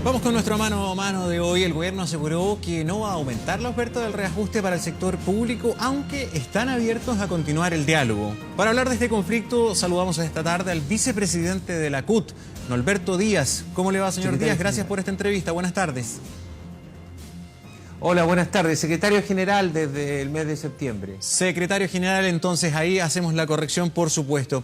Vamos con nuestro mano a mano de hoy. El gobierno aseguró que no va a aumentar la oferta del reajuste para el sector público, aunque están abiertos a continuar el diálogo. Para hablar de este conflicto, saludamos esta tarde al vicepresidente de la CUT, Norberto Díaz. ¿Cómo le va, señor Díaz? Gracias por esta entrevista. Buenas tardes. Hola, buenas tardes. Secretario General desde el mes de septiembre. Secretario General, entonces ahí hacemos la corrección, por supuesto.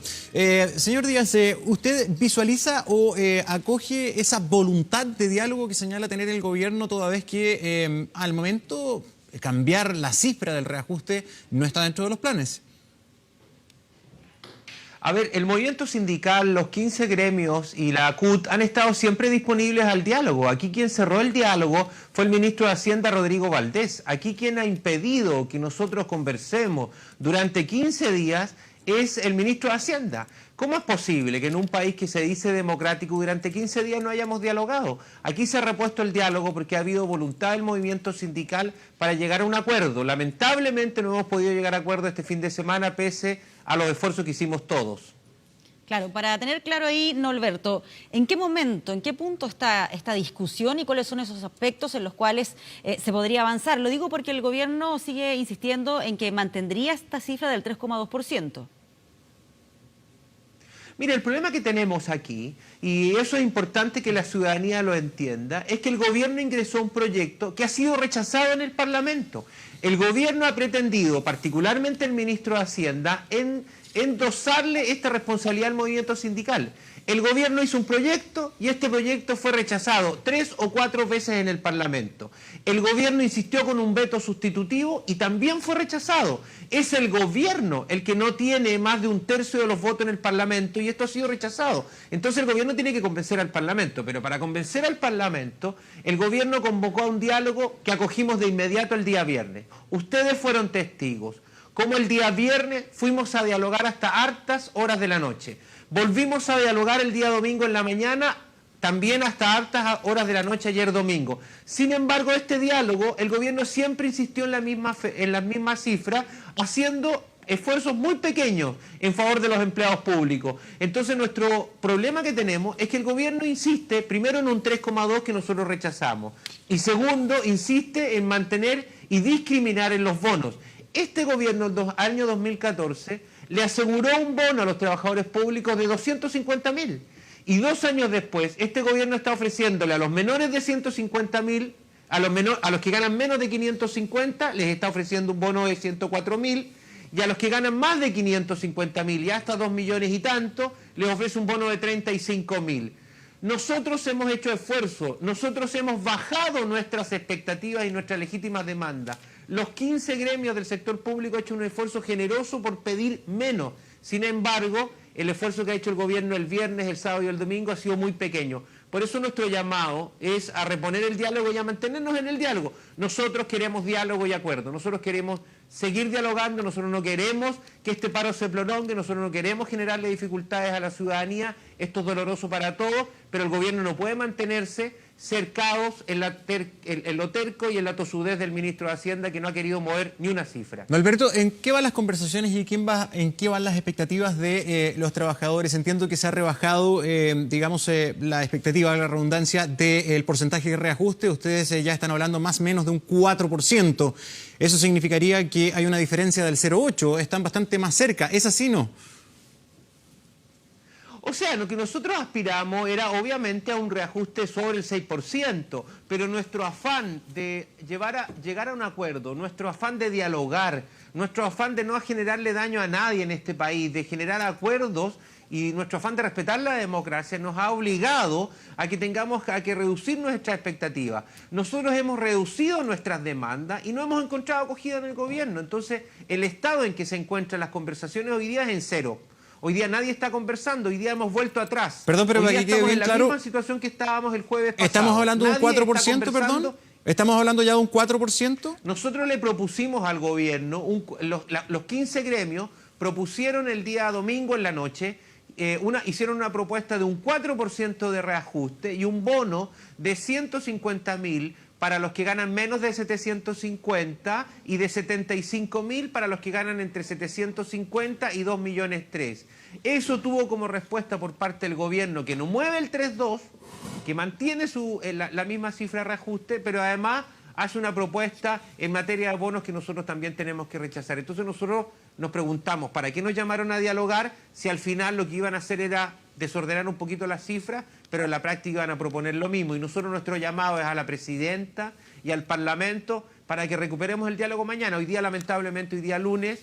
Señor Díaz, ¿usted visualiza o acoge esa voluntad de diálogo que señala tener el gobierno, toda vez que al momento cambiar la cifra del reajuste no está dentro de los planes? A ver, el movimiento sindical, los 15 gremios y la CUT han estado siempre disponibles al diálogo. Aquí quien cerró el diálogo fue el ministro de Hacienda, Rodrigo Valdés. Aquí quien ha impedido que nosotros conversemos durante 15 días es el ministro de Hacienda. ¿Cómo es posible que en un país que se dice democrático durante 15 días no hayamos dialogado? Aquí se ha repuesto el diálogo porque ha habido voluntad del movimiento sindical para llegar a un acuerdo. Lamentablemente no hemos podido llegar a acuerdo este fin de semana pese a los esfuerzos que hicimos todos. Claro, para tener claro ahí, Norberto, ¿en qué momento, en qué punto está esta discusión y cuáles son esos aspectos en los cuales se podría avanzar? Lo digo porque el gobierno sigue insistiendo en que mantendría esta cifra del 3,2%. Mire, el problema que tenemos aquí, y eso es importante que la ciudadanía lo entienda, es que el gobierno ingresó un proyecto que ha sido rechazado en el Parlamento. El gobierno ha pretendido, particularmente el ministro de Hacienda, endosarle esta responsabilidad al movimiento sindical. El gobierno hizo un proyecto y este proyecto fue rechazado 3 o 4 veces en el Parlamento. El gobierno insistió con un veto sustitutivo y también fue rechazado. Es el gobierno el que no tiene más de 1/3 de los votos en el Parlamento y esto ha sido rechazado. Entonces el gobierno tiene que convencer al Parlamento, pero para convencer al Parlamento, el gobierno convocó a un diálogo que acogimos de inmediato el día viernes. Ustedes fueron testigos. Como el día viernes fuimos a dialogar hasta hartas horas de la noche. Volvimos a dialogar el día domingo en la mañana, también hasta hartas horas de la noche ayer domingo. Sin embargo, este diálogo, el gobierno siempre insistió en la misma cifra, haciendo esfuerzos muy pequeños en favor de los empleados públicos. Entonces, nuestro problema que tenemos es que el gobierno insiste, primero, en un 3,2 que nosotros rechazamos, y segundo, insiste en mantener y discriminar en los bonos. Este gobierno, el año 2014, le aseguró un bono a los trabajadores públicos de 250.000. Y 2 años después, este gobierno está ofreciéndole a los menores de 150.000, a los que ganan menos de 550, les está ofreciendo un bono de 104.000, y a los que ganan más de 550.000 y hasta 2 millones y tanto, les ofrece un bono de 35.000. Nosotros hemos hecho esfuerzo, nosotros hemos bajado nuestras expectativas y nuestras legítimas demandas. Los 15 gremios del sector público han hecho un esfuerzo generoso por pedir menos. Sin embargo, el esfuerzo que ha hecho el gobierno el viernes, el sábado y el domingo ha sido muy pequeño. Por eso nuestro llamado es a reponer el diálogo y a mantenernos en el diálogo. Nosotros queremos diálogo y acuerdo, nosotros queremos seguir dialogando, nosotros no queremos que este paro se prolongue, nosotros no queremos generarle dificultades a la ciudadanía, esto es doloroso para todos, pero el gobierno no puede mantenerse cercados en lo terco y en la tosudez del ministro de Hacienda, que no ha querido mover ni una cifra. Alberto, ¿en qué van las conversaciones y en qué van las expectativas de los trabajadores? Entiendo que se ha rebajado, la expectativa, la redundancia, del porcentaje de reajuste. Ustedes ya están hablando más o menos de un 4%. Eso significaría que hay una diferencia del 0,8%. Están bastante más cerca. ¿Es así, no? O sea, lo que nosotros aspiramos era obviamente a un reajuste sobre el 6%, pero nuestro afán de llegar a un acuerdo, nuestro afán de dialogar, nuestro afán de no generarle daño a nadie en este país, de generar acuerdos y nuestro afán de respetar la democracia nos ha obligado a que tengamos que reducir nuestra expectativa. Nosotros hemos reducido nuestras demandas y no hemos encontrado acogida en el gobierno. Entonces, el estado en que se encuentran las conversaciones hoy día es en cero. Hoy día nadie está conversando, hoy día hemos vuelto atrás. Perdón, pero para que quede bien claro, en la misma situación que estábamos el jueves pasado. ¿Estamos hablando de un 4%, perdón? ¿Estamos hablando ya de un 4%? Nosotros le propusimos al gobierno, los 15 gremios propusieron el día domingo en la noche, hicieron una propuesta de un 4% de reajuste y un bono de 150.000 para los que ganan menos de 750 y de 75.000 para los que ganan entre 750 y 2,3 millones. Eso tuvo como respuesta por parte del gobierno, que no mueve el 3,2, que mantiene la misma cifra de reajuste, pero además hace una propuesta en materia de bonos que nosotros también tenemos que rechazar. Entonces nosotros nos preguntamos, ¿para qué nos llamaron a dialogar si al final lo que iban a hacer era desordenar un poquito las cifras, pero en la práctica iban a proponer lo mismo? Y nosotros nuestro llamado es a la presidenta y al Parlamento para que recuperemos el diálogo mañana. Hoy día, lamentablemente, hoy día lunes,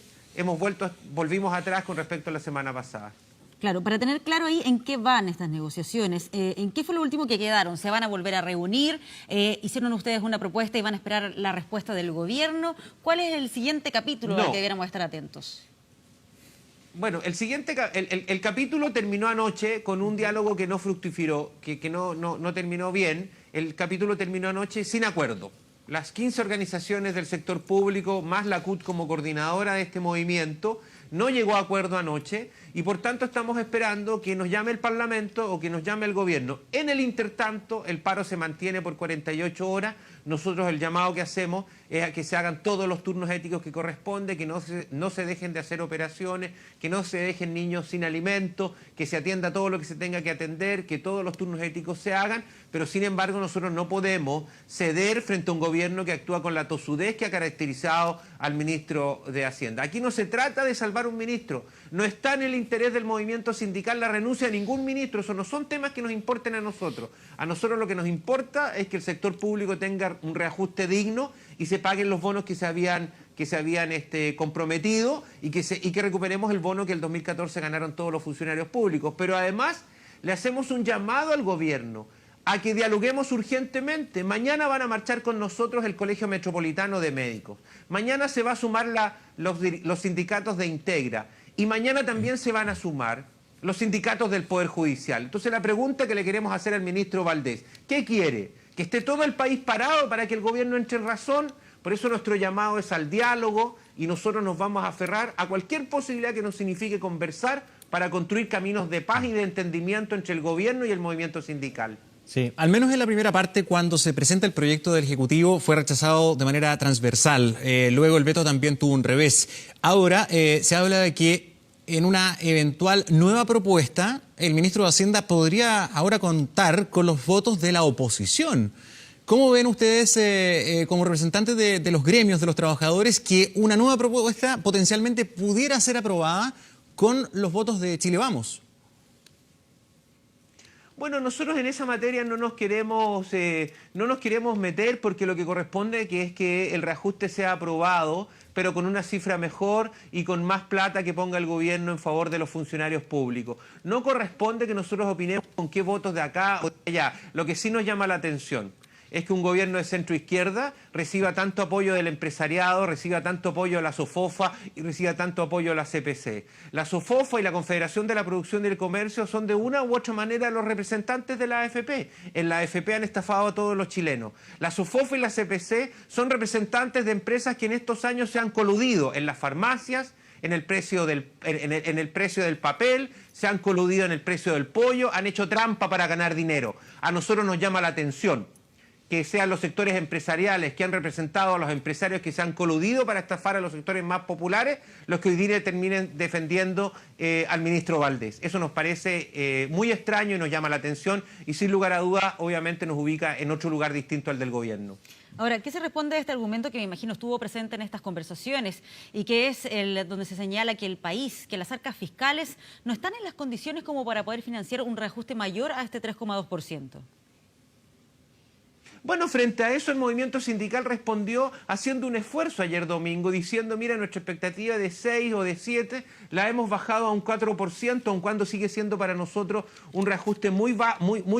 volvimos atrás con respecto a la semana pasada. Claro, para tener claro ahí en qué van estas negociaciones, ¿en qué fue lo último que quedaron? ¿Se van a volver a reunir? ¿Hicieron ustedes una propuesta y van a esperar la respuesta del gobierno? ¿Cuál es el siguiente capítulo al que debiéramos estar atentos? Bueno, el capítulo terminó anoche con un diálogo que no fructificó, que no terminó bien. El capítulo terminó anoche sin acuerdo. Las 15 organizaciones del sector público, más la CUT como coordinadora de este movimiento, no llegó a acuerdo anoche y por tanto estamos esperando que nos llame el Parlamento o que nos llame el gobierno. En el intertanto, el paro se mantiene por 48 horas. Nosotros el llamado que hacemos es a que se hagan todos los turnos éticos que corresponde, que no se dejen de hacer operaciones, que no se dejen niños sin alimento, que se atienda todo lo que se tenga que atender, que todos los turnos éticos se hagan, pero sin embargo nosotros no podemos ceder frente a un gobierno que actúa con la tosudez que ha caracterizado al ministro de Hacienda. Aquí no se trata de salvar un ministro, no está en el interés del movimiento sindical la renuncia de ningún ministro, eso no son temas que nos importen a nosotros. A nosotros lo que nos importa es que el sector público tenga un reajuste digno y se paguen los bonos que se habían comprometido y que recuperemos el bono que el 2014 ganaron todos los funcionarios públicos. Pero además le hacemos un llamado al gobierno a que dialoguemos urgentemente. Mañana van a marchar con nosotros el Colegio Metropolitano de Médicos. Mañana se va a sumar los sindicatos de Integra. Y mañana también se van a sumar los sindicatos del Poder Judicial. Entonces la pregunta que le queremos hacer al ministro Valdés, ¿qué quiere? ¿Que esté todo el país parado para que el gobierno entre en razón? Por eso nuestro llamado es al diálogo y nosotros nos vamos a aferrar a cualquier posibilidad que nos signifique conversar para construir caminos de paz y de entendimiento entre el gobierno y el movimiento sindical. Sí, al menos en la primera parte, cuando se presenta el proyecto del Ejecutivo, fue rechazado de manera transversal. Luego el veto también tuvo un revés. Ahora se habla de que en una eventual nueva propuesta, el ministro de Hacienda podría ahora contar con los votos de la oposición. ¿Cómo ven ustedes, como representantes de los gremios, de los trabajadores, que una nueva propuesta potencialmente pudiera ser aprobada con los votos de Chile Vamos? Bueno, nosotros en esa materia no nos queremos meter porque lo que corresponde es que el reajuste sea aprobado, pero con una cifra mejor y con más plata que ponga el gobierno en favor de los funcionarios públicos. No corresponde que nosotros opinemos con qué votos de acá o de allá. Lo que sí nos llama la atención es que un gobierno de centro-izquierda reciba tanto apoyo del empresariado, reciba tanto apoyo de la SOFOFA y reciba tanto apoyo de la CPC. La SOFOFA y la Confederación de la Producción y el Comercio son de una u otra manera los representantes de la AFP. En la AFP han estafado a todos los chilenos. La SOFOFA y la CPC son representantes de empresas que en estos años se han coludido en las farmacias, en el precio del papel, se han coludido en el precio del pollo, han hecho trampa para ganar dinero. A nosotros nos llama la atención que sean los sectores empresariales que han representado a los empresarios que se han coludido para estafar a los sectores más populares, los que hoy día terminen defendiendo al ministro Valdés. Eso nos parece muy extraño y nos llama la atención y sin lugar a dudas obviamente nos ubica en otro lugar distinto al del gobierno. Ahora, ¿qué se responde a este argumento que me imagino estuvo presente en estas conversaciones y que es donde se señala que el país, que las arcas fiscales no están en las condiciones como para poder financiar un reajuste mayor a este 3,2%? Bueno, frente a eso el movimiento sindical respondió haciendo un esfuerzo ayer domingo, diciendo, mira, nuestra expectativa de 6 o de 7 la hemos bajado a un 4%, aun cuando sigue siendo para nosotros un reajuste muy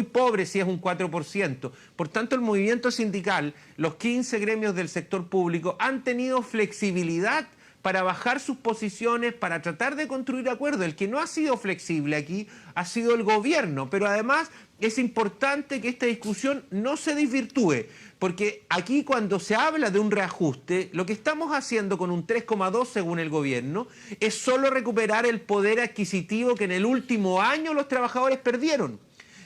pobre si es un 4%. Por tanto, el movimiento sindical, los 15 gremios del sector público han tenido flexibilidad para bajar sus posiciones, para tratar de construir acuerdos. El que no ha sido flexible aquí ha sido el gobierno, pero además es importante que esta discusión no se desvirtúe, porque aquí cuando se habla de un reajuste, lo que estamos haciendo con un 3,2 según el gobierno es solo recuperar el poder adquisitivo que en el último año los trabajadores perdieron.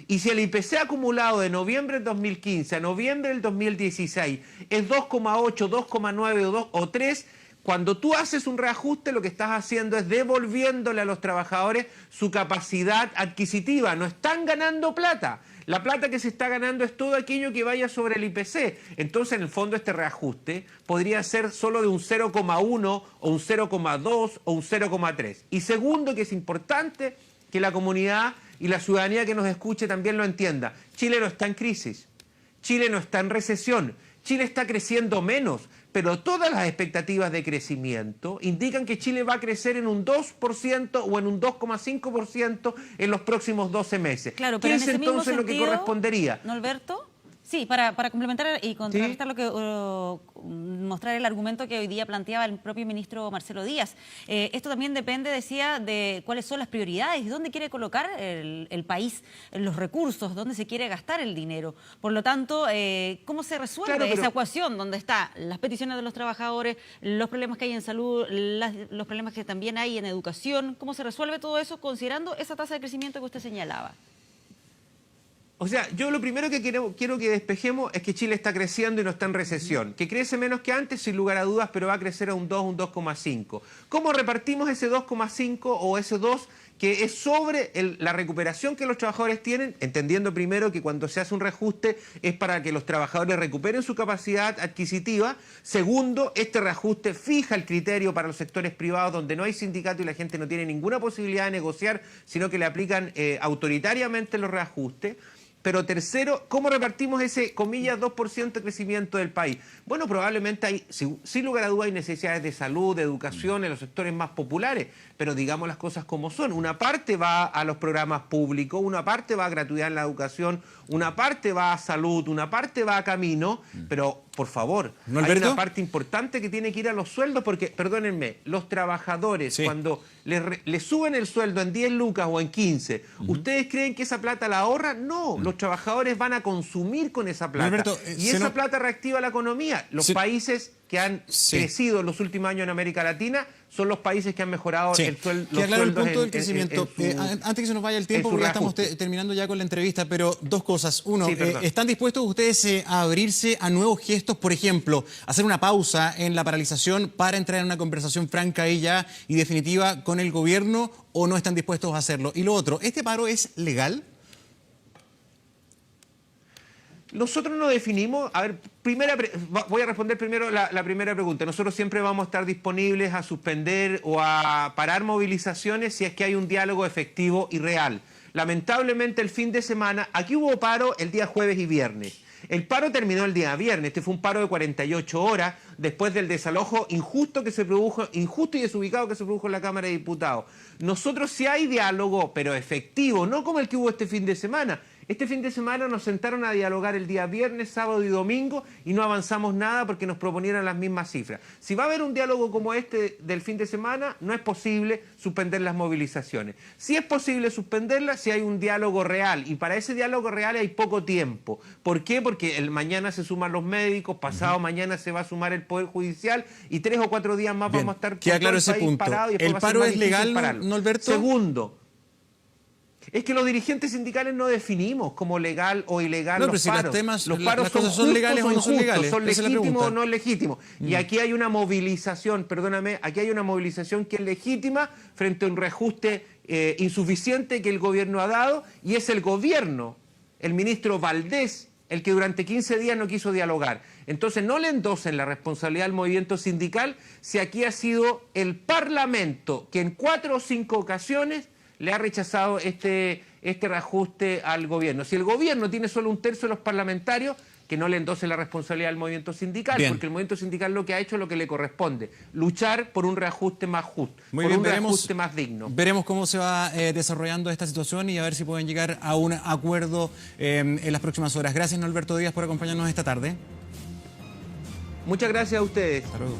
Y si el IPC acumulado de noviembre del 2015 a noviembre del 2016 es 2,8, 2,9 o 3, cuando tú haces un reajuste, lo que estás haciendo es devolviéndole a los trabajadores su capacidad adquisitiva. No están ganando plata. La plata que se está ganando es todo aquello que vaya sobre el IPC. Entonces, en el fondo, este reajuste podría ser solo de un 0,1 o un 0,2 o un 0,3. Y segundo, que es importante que la comunidad y la ciudadanía que nos escuche también lo entienda. Chile no está en crisis. Chile no está en recesión. Chile está creciendo menos, pero todas las expectativas de crecimiento indican que Chile va a crecer en un 2% o en un 2,5% en los próximos 12 meses. Claro, ¿Qué pero es en ese mismo entonces lo que sentido, correspondería? ¿No, Alberto? Sí, para complementar y contrarrestar lo que mostrar el argumento que hoy día planteaba el propio ministro Marcelo Díaz. Esto también depende, decía, de cuáles son las prioridades, dónde quiere colocar el país los recursos, dónde se quiere gastar el dinero. Por lo tanto, ¿cómo se resuelve esa ecuación donde están las peticiones de los trabajadores, los problemas que hay en salud, los problemas que también hay en educación? ¿Cómo se resuelve todo eso considerando esa tasa de crecimiento que usted señalaba? O sea, yo lo primero que quiero que despejemos es que Chile está creciendo y no está en recesión. Que crece menos que antes, sin lugar a dudas, pero va a crecer a un 2, un 2,5. ¿Cómo repartimos ese 2,5 o ese 2 que es sobre la recuperación que los trabajadores tienen? Entendiendo primero que cuando se hace un reajuste es para que los trabajadores recuperen su capacidad adquisitiva. Segundo, este reajuste fija el criterio para los sectores privados donde no hay sindicato y la gente no tiene ninguna posibilidad de negociar, sino que le aplican autoritariamente los reajustes. Pero tercero, ¿cómo repartimos ese, comillas, 2% de crecimiento del país? Bueno, probablemente hay, sin lugar a dudas, hay necesidades de salud, de educación en los sectores más populares, pero digamos las cosas como son. Una parte va a los programas públicos, una parte va a gratuidad en la educación, una parte va a salud, una parte va a camino, pero por favor, hay una parte importante que tiene que ir a los sueldos, porque, perdónenme, los trabajadores, cuando les suben el sueldo en 10 lucas o en 15, ¿ustedes creen que esa plata la ahorran? No, los trabajadores van a consumir con esa plata. Y esa plata reactiva la economía. Los países que han crecido en los últimos años en América Latina son los países que han mejorado el sueldo. Queda claro el punto del crecimiento. Antes que se nos vaya el tiempo, porque ya estamos terminando ya con la entrevista, pero dos cosas. Uno, ¿están dispuestos ustedes a abrirse a nuevos gestos? Por ejemplo, hacer una pausa en la paralización para entrar en una conversación franca y ya y definitiva con el gobierno, ¿o no están dispuestos a hacerlo? Y lo otro, ¿este paro es legal? Nosotros no definimos, a ver, voy a responder primero la primera pregunta. Nosotros siempre vamos a estar disponibles a suspender o a parar movilizaciones si es que hay un diálogo efectivo y real. Lamentablemente el fin de semana, aquí hubo paro el día jueves y viernes. El paro terminó el día viernes, este fue un paro de 48 horas después del desalojo injusto y desubicado que se produjo en la Cámara de Diputados. Nosotros sí hay diálogo, pero efectivo, no como el que hubo este fin de semana. Este fin de semana nos sentaron a dialogar el día viernes, sábado y domingo y no avanzamos nada porque nos proponieron las mismas cifras. Si va a haber un diálogo como este del fin de semana, no es posible suspender las movilizaciones. Sí es posible suspenderlas si hay un diálogo real, y para ese diálogo real hay poco tiempo. ¿Por qué? Porque mañana se suman los médicos, pasado mañana se va a sumar el Poder Judicial y 3 o 4 días más vamos a estar queda claro ese punto. Parado, y ¿El paro es legal, no, Alberto? Segundo, es que los dirigentes sindicales no definimos como legal o ilegal los paros. Los paros son legales o no son legales. Son legítimos o no legítimos. Y aquí hay una movilización, perdóname, aquí hay una movilización que es legítima frente a un reajuste insuficiente que el gobierno ha dado, y es el gobierno, el ministro Valdés, el que durante 15 días no quiso dialogar. Entonces no le endosen la responsabilidad al movimiento sindical si aquí ha sido el Parlamento que en 4 o 5 ocasiones le ha rechazado este reajuste al gobierno. Si el gobierno tiene solo 1/3 de los parlamentarios, que no le endose la responsabilidad al movimiento sindical, porque el movimiento sindical lo que ha hecho es lo que le corresponde, luchar por un reajuste más justo, reajuste más digno. Veremos cómo se va desarrollando esta situación y a ver si pueden llegar a un acuerdo en las próximas horas. Gracias, Norberto Díaz, por acompañarnos esta tarde. Muchas gracias a ustedes. Hasta luego.